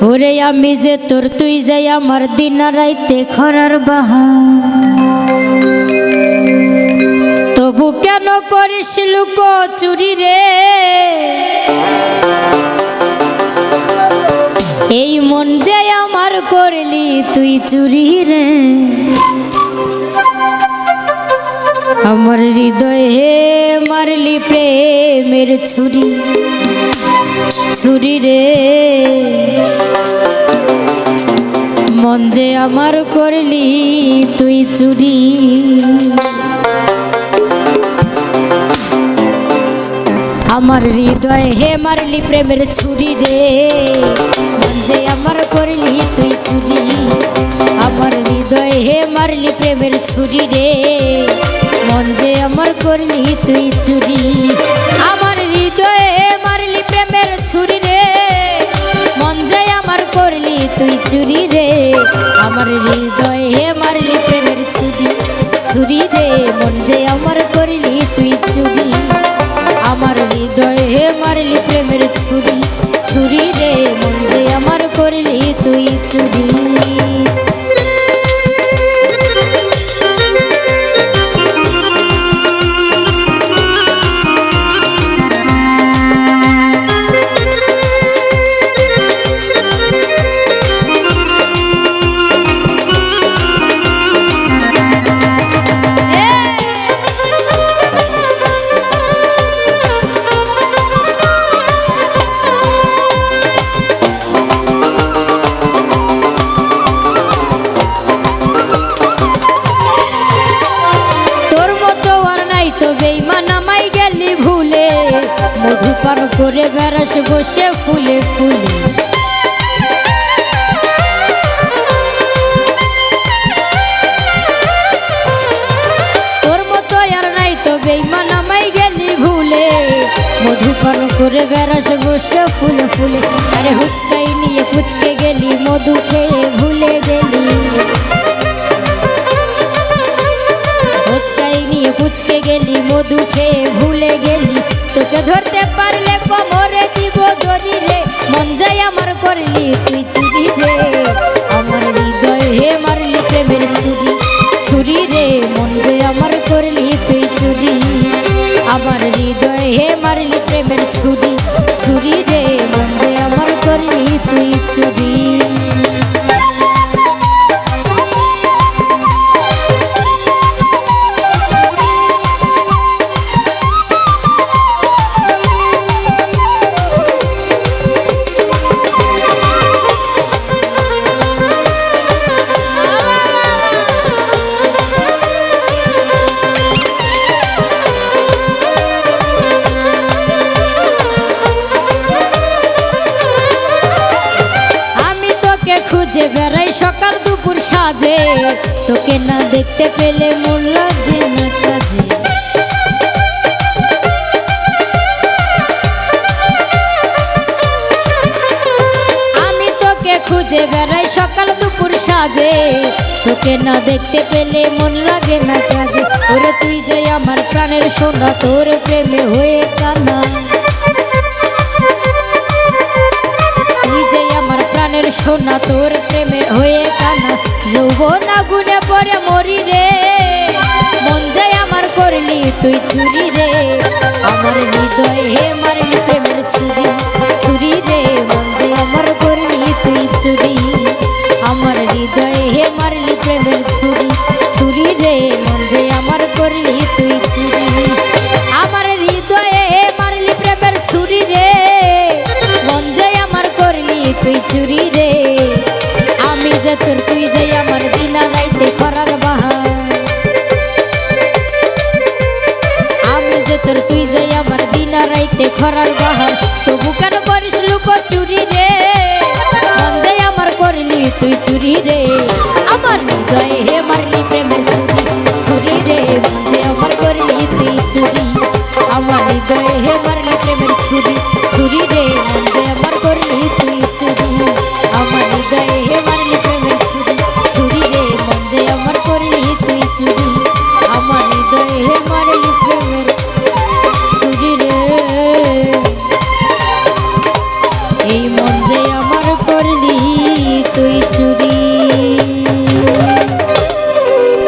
ওরে আমি যে তোর তুই যাই আমার দিন রাইতে খরার বাহা, তবু কেন করিস লুক চুরি রে? এই মন যে আমার করলি তুই চুরি রে। আমার হৃদয়ে মারলি প্রেমের ছুরি, ছুরি রে। মন যে আমার করলি তুই চুরি। আমার হৃদয় হে মারলি প্রেমের ছুরি রে। মন যে আমার করলি তুই চুরি। আমার হৃদয় হে মারলি প্রেমের ছুরি রে। মন যে আমার করলি তুই চুরি। আমার হৃদয়ে মারলি প্রেমের ছুরি রে। মন যে আমার করলি তুই চুরি রে। আমার হৃদয় হে মারলি প্রেমের ছুরি, ছুরি রে। মন যে আমার করলি তুই চুরি। আমার হৃদয় হে মারলি প্রেমের ছুরি, ছুরি রে। মন যে আমার করলি তুই চুরি। তো বেঈমান আমায় গেলি ভুলে, মধু পান করে বেড়াস বসে ফুলে ফুলে। তোর মতো আর নাই তো বেঈমান আমায় গেলি ভুলে, মধু পান করে বেড়াস বসে ফুলে ফুলে। আরে হুচকাই নিয়ে পুচকে গেলি, মধু খেয়ে ভুলে গেলি। পুচকে গেলি, মধু খেয়ে ভুলে গেলি। তোকে ধরতে পারলে কোমরে দিব দড়ি রে। মন যাই আমার করলি তুই চুরি রে। আমার হৃদয় হে মারলি প্রেমের ছুরি, ছুরি রে। মন যে আমার করলি তুই চুরি। আমার হৃদয় হে মারলি প্রেমের ছুরি, ছুরি রে। মন যে আমার করলি তুই চুরি। খুঁজে বেড়াই সকাল দুপুর সাজে, তোকে না দেখতে পেলে মন লাগে না কাজে। আমি তোকে খুঁজে বেড়াই সকাল দুপুর সাজে, তোকে না দেখতে পেলে মন লাগে না কাজে। ওরে তুই যে আমার প্রাণের সোনা, তোর প্রেমে হয়ে কানা। প্রাণের সোনা, তোর প্রেমে হয়ে কানা। যৌবন আগুনে পরে মরি রে। মন যাই আমার করলি তুই চুরি রে। আমার হৃদয় হে মারলি প্রেমের ছুরি, ছুরি রে। মন যে আমার করলি তুই চুরি। আমার হৃদয় হে মারলি প্রেমের ছুরি, ছুরি রে। মন যে আমার করলি তুই চুরি। আমার হৃদয়ে মারলি প্রেমের ছুরি রে। মন যে আমার করলি তুই চুরি রে। আমি যে তোর তুই যে আমার দিনা রাইতে করার বাহার। আমি যে তোর তুই যে আমার দিনা রাইতে করার বাহার। তবু কেন করিস লুক চুরি রে? মন যে আমার করলি তুই চুরি রে। আমার হৃদয়ে হে মারলি প্রেমের ছুরি, ছুরি রে। মন যে আমার করলি তুই চুরি। আমার হৃদয়ে হে মারলি প্রেমের ছুরি, ছুরি রে। মন যে আমার করলি